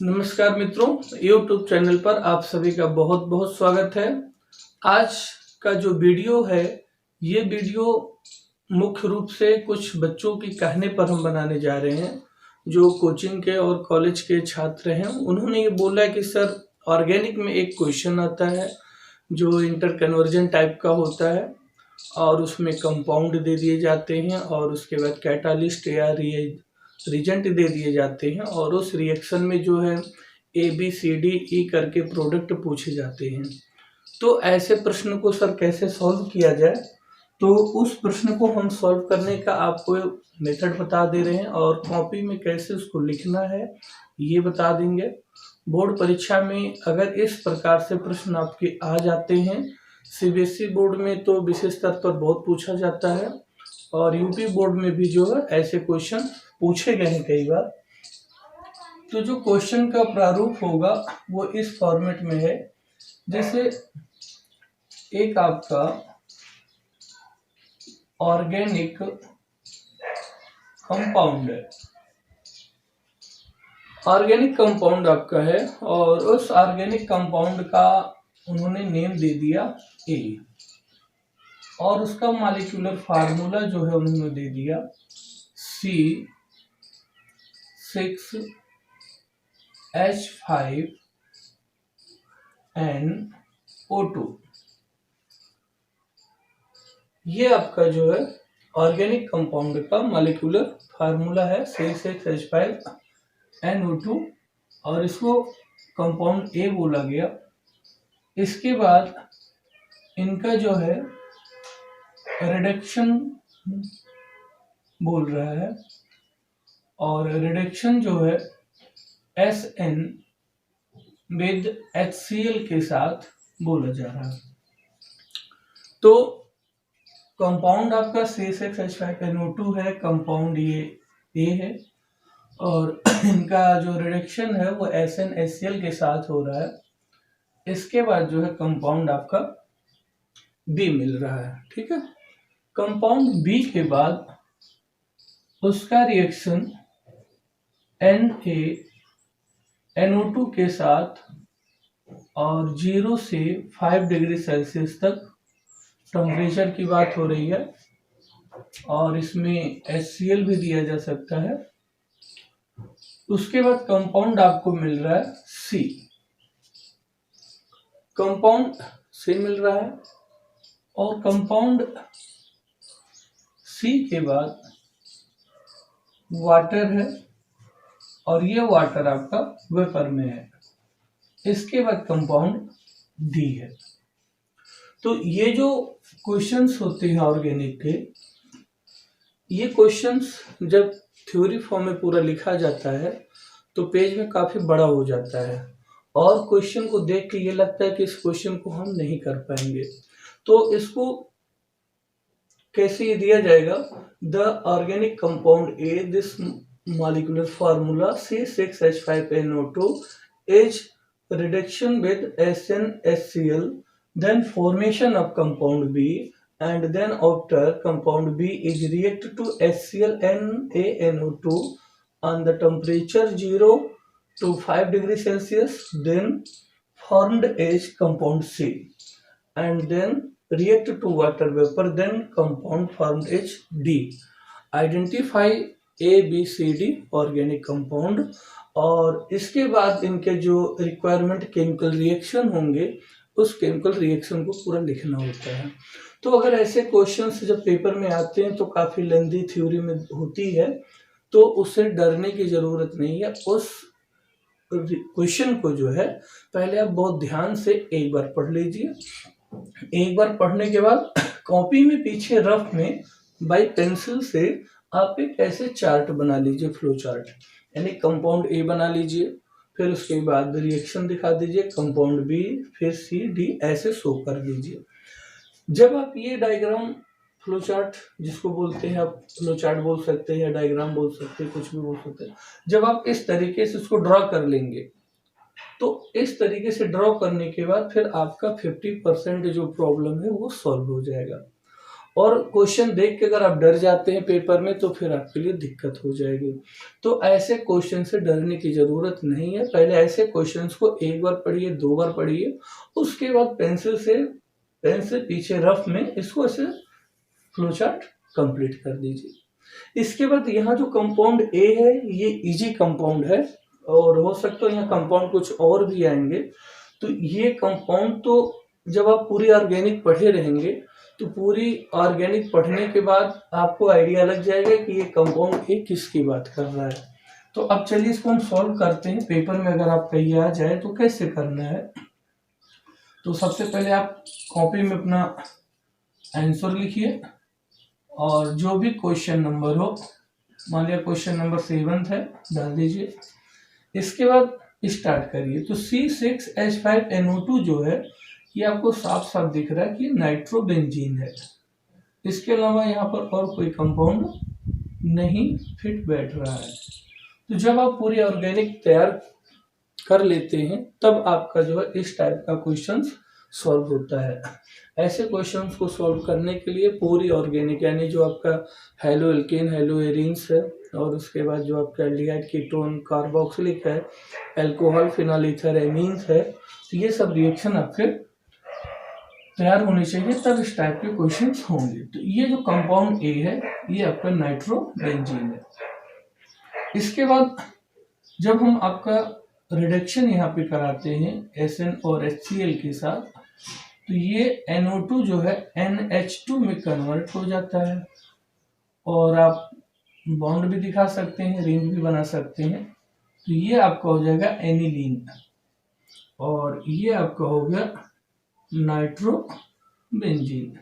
नमस्कार मित्रों, YouTube channel पर आप सभी का बहुत बहुत स्वागत है। आज का जो वीडियो है, ये वीडियो मुख्य रूप से कुछ बच्चों की कहने पर हम बनाने जा रहे हैं। जो कोचिंग के और कॉलेज के छात्र हैं, उन्होंने ये बोला कि सर ऑर्गेनिक में एक क्वेश्चन आता है जो इंटर कन्वर्जन टाइप का होता है और उसमें कंपाउंड दे दिए जाते हैं और उसके बाद कैटालिस्ट या रिजेंट दे दिए जाते हैं और उस रिएक्शन में जो है ABCDE करके प्रोडक्ट पूछे जाते हैं। तो ऐसे प्रश्न को सर कैसे सॉल्व किया जाए, तो उस प्रश्न को हम सॉल्व करने का आपको मेथड बता दे रहे हैं और कॉपी में कैसे उसको लिखना है ये बता देंगे। बोर्ड परीक्षा में अगर इस प्रकार से प्रश्न आपके आ जाते हैं, CBSE बोर्ड में तो विशेष स्तर पर बहुत पूछा जाता है और यूपी बोर्ड में भी जो है ऐसे क्वेश्चन पूछे गए हैं कई बार। तो जो क्वेश्चन का प्रारूप होगा वो इस फॉर्मेट में है। जैसे एक आपका ऑर्गेनिक कंपाउंड है, ऑर्गेनिक कंपाउंड आपका है और उस ऑर्गेनिक कंपाउंड का उन्होंने नेम दे दिया A और उसका मॉलिक्यूलर फार्मूला जो है उन्होंने दे दिया C6H5NO2। ये आपका जो है ऑर्गेनिक कंपाउंड का मॉलिक्यूलर फार्मूला है C6H5NO2 और इसको कंपाउंड A बोला गया। इसके बाद इनका जो है रिडक्शन बोल रहा है और रिडक्शन जो है SN विद HCl के साथ बोला जा रहा है। तो कंपाउंड आपका C6H5NO2 है, कंपाउंड ये A है और इनका जो रिडक्शन है वो SnHCl के साथ हो रहा है। इसके बाद जो है कंपाउंड आपका B मिल रहा है, ठीक है। कंपाउंड B के बाद उसका रिएक्शन NaNO2 के साथ और 0 से 5 डिग्री सेल्सियस तक टेम्परेचर की बात हो रही है और इसमें HCl भी दिया जा सकता है। उसके बाद कंपाउंड आपको मिल रहा है C, कंपाउंड C मिल रहा है और कंपाउंड C के बाद वाटर है और ये वाटर आपका वेपर में है। इसके बाद कंपाउंड D है। तो ये जो क्वेश्चंस होते हैं ऑर्गेनिक के, ये क्वेश्चंस जब थ्योरी फॉर्म में पूरा लिखा जाता है तो पेज में काफी बड़ा हो जाता है और क्वेश्चन को देख के ये लगता है कि इस क्वेश्चन को हम नहीं कर पाएंगे। तो इसको कैसे दिया जाएगा, the organic compound A, this molecular formula C6H5NO2 is reduction with SnHCl, then formation of compound B, and then after compound B is reacted to HCl NaNO2 on the temperature 0 to 5 degree Celsius, then formed as compound C, and then reacted to water vapor, then compound formed as D. Identify ABCD organic compound. और इसके बाद इनके जो requirement chemical reaction होंगे उस chemical reaction को पूरा लिखना होता है। तो अगर ऐसे क्वेश्चंस जब पेपर में आते हैं तो काफी लेंथी थ्योरी में होती है, तो उससे डरने की जरूरत नहीं है। उस क्वेश्चन को जो है पहले आप बहुत ध्यान से एक बार पढ़ लीजिए। एक बार पढ़ने के बाद कॉपी में पीछे रफ में बाई पेंसिल से आप एक ऐसे चार्ट बना लीजिए, फ्लो चार्ट, यानी कंपाउंड A बना लीजिए, फिर उसके बाद रिएक्शन दिखा दीजिए, कंपाउंड B, फिर C, D, ऐसे शो कर दीजिए। जब आप ये डायग्राम फ्लो चार्ट जिसको बोलते हैं, आप फ्लो चार्ट बोल सकते हैं या डायग्राम बोल सकते हैं, कुछ भी बोल सकते हैं, जब आप इस तरीके से उसको ड्रॉ कर लेंगे तो इस तरीके से ड्रॉ करने के बाद फिर आपका 50% जो प्रॉब्लम है वो सॉल्व हो जाएगा। और क्वेश्चन देख के अगर आप डर जाते हैं पेपर में तो फिर आपके लिए दिक्कत हो जाएगी। तो ऐसे क्वेश्चन से डरने की जरूरत नहीं है। पहले ऐसे क्वेश्चंस को एक बार पढ़िए, 2 बार पढ़िए, उसके बाद पेन से पीछे रफ में इसको ऐसे फ्लो चार्ट कंप्लीट कर दीजिए। इसके बाद यहाँ जो कंपाउंड ए है ये इजी कंपाउंड है, और हो सकता है यहाँ कंपाउंड कुछ और भी आएंगे। तो ये कंपाउंड तो जब आप पूरी ऑर्गेनिक पढ़े रहेंगे तो पूरी ऑर्गेनिक पढ़ने के बाद आपको आइडिया लग जाएगा कि ये कंपाउंड ए किसकी बात कर रहा है। तो अब चलिए इसको हम सॉल्व करते हैं। पेपर में अगर आप कहीं आ जाए तो कैसे करना है। तो सबसे पहले आप कॉपी में अपना आंसर लिखिए, और जो भी क्वेश्चन नंबर हो, मान लिया क्वेश्चन नंबर 7 है, डाल दीजिए। इसके बाद स्टार्ट करिए। तो C6H5NO2 जो है ये आपको साफ साफ दिख रहा है कि नाइट्रोबेंजीन है। इसके अलावा यहाँ पर और कोई कंपाउंड नहीं फिट बैठ रहा है। तो जब आप पूरी ऑर्गेनिक तैयार कर लेते हैं तब आपका जो है इस टाइप का क्वेश्चन सॉल्व होता है। ऐसे क्वेश्चंस को सॉल्व करने के लिए पूरी ऑर्गेनिक यानी जो आपका हेलो एल्केन, हेलो एरिन्स है, और उसके बाद जो आपका एल्डिहाइड, कीटोन, कार्बोक्सिलिक है, अल्कोहल, फिनॉल ईथर, एमीन्स है, तो ये सब रिएक्शन आपके तैयार होने चाहिए, तब इस टाइप के क्वेश्चंस होंगे। तो ये जो कंपाउंड ए है ये आपका नाइट्रोबेंजीन है। इसके बाद जब हम आपका रिडक्शन यहाँ पे कराते हैं SN और HCl के साथ, तो ये NO2 जो है NH2 में कन्वर्ट हो जाता है, और आप बॉन्ड भी दिखा सकते हैं, रिंग भी बना सकते हैं। तो ये आपका हो जाएगा एनिलीन, और ये आपका हो गया नाइट्रोबेंजीन।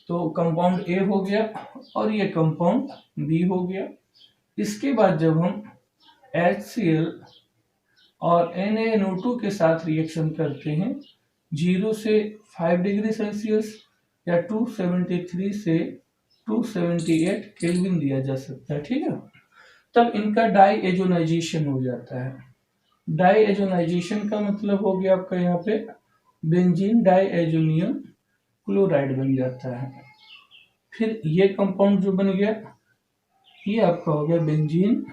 तो कंपाउंड ए हो गया और ये कंपाउंड बी हो गया। इसके बाद जब हम HCl और NaNO2 के साथ रिएक्शन करते हैं 0 से 5 डिग्री सेल्सियस या 273 से 278 केल्विन दिया जा सकता है, ठीक है। तब इनका डाई एजोनाइजेशन हो जाता है। डाई एजोनाइजेशन का मतलब हो गया आपका यहाँ पे बेंजीन डाई एजोनियम क्लोराइड बन जाता है। फिर ये कंपाउंड जो बन गया ये आपका हो गया बेंजीन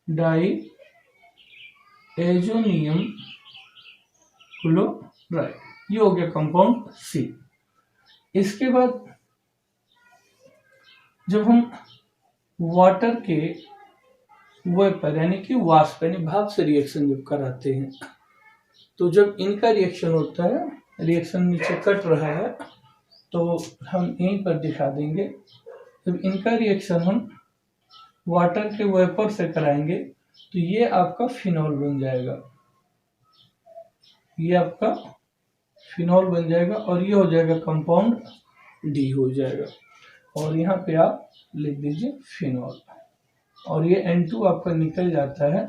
डाई एजोनियम क्लोराइड, ये हो गया कंपाउंड सी। इसके बाद जब हम वाटर के वेपर यानी कि वाष्प यानी भाप से रिएक्शन जब कराते हैं, तो जब इनका रिएक्शन होता है, रिएक्शन नीचे कट रहा है तो हम यहीं पर दिखा देंगे। जब इनका रिएक्शन हम वाटर के वेपर से कराएंगे तो ये आपका फिनॉल बन जाएगा, ये आपका फिनॉल बन जाएगा, और ये हो जाएगा कंपाउंड डी हो जाएगा, और यहाँ पे आप लिख दीजिए फिनॉल, और ये N2 आपका निकल जाता है।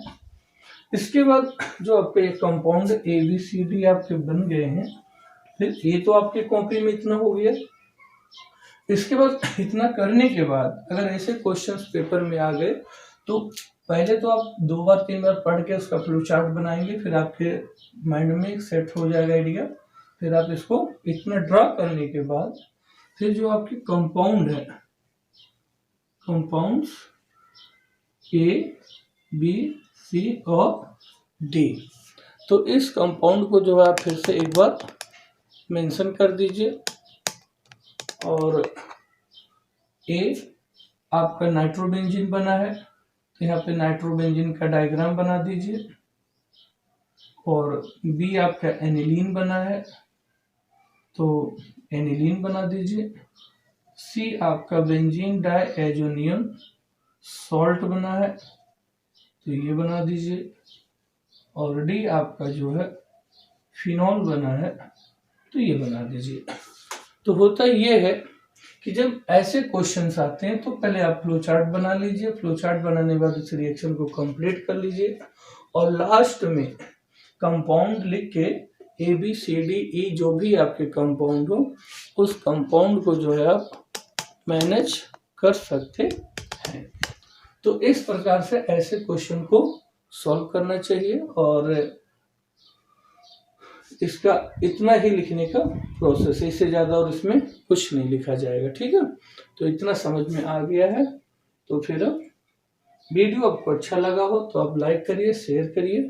इसके बाद जो आपके ये कंपाउंड ABCD आपके बन गए हैं, फिर ये तो आपके कॉपी में इतना हो गया। इसके बाद इतना करने के बाद अगर ऐसे क्वेश्चंस पेपर में आ गए तो पहले तो आप 2 बार 3 बार पढ़ के उसका फ्लो चार्ट बनाएंगे, फिर आपके माइंड में एक सेट हो जाएगा आइडिया। फिर आप इसको इतना ड्रा करने के बाद फिर जो आपके कंपाउंड है, कंपाउंड्स A, B, C और D, तो इस कंपाउंड को जो है आप फिर से एक बार मेंशन कर दीजिए। और A आपका नाइट्रोबेंजीन बना है तो यहाँ पे नाइट्रोबेंजीन का डायग्राम बना दीजिए, और B आपका एनिलीन बना है तो एनिलीन बना दीजिए। C आपका बेंजीन डाई एजोनियम सॉल्ट बना है तो ये बना दीजिए, और D आपका जो है फिनॉल बना है तो ये बना दीजिए। तो होता ये है कि जब ऐसे क्वेश्चंस आते हैं तो पहले आप फ्लो चार्ट बना लीजिए, फ्लो चार्ट बनाने के बाद उस रिएक्शन को कंप्लीट कर लीजिए, और लास्ट में कंपाउंड लिख के ABCDE जो भी आपके कंपाउंड हो उस कंपाउंड को जो है आप मैनेज कर सकते हैं। तो इस प्रकार से ऐसे क्वेश्चन को सॉल्व करना चाहिए, और इसका इतना ही लिखने का प्रोसेस है, इससे ज़्यादा और इसमें कुछ नहीं लिखा जाएगा। ठीक है, तो इतना समझ में आ गया है। तो फिर वीडियो आपको अच्छा लगा हो तो आप लाइक करिए, शेयर करिए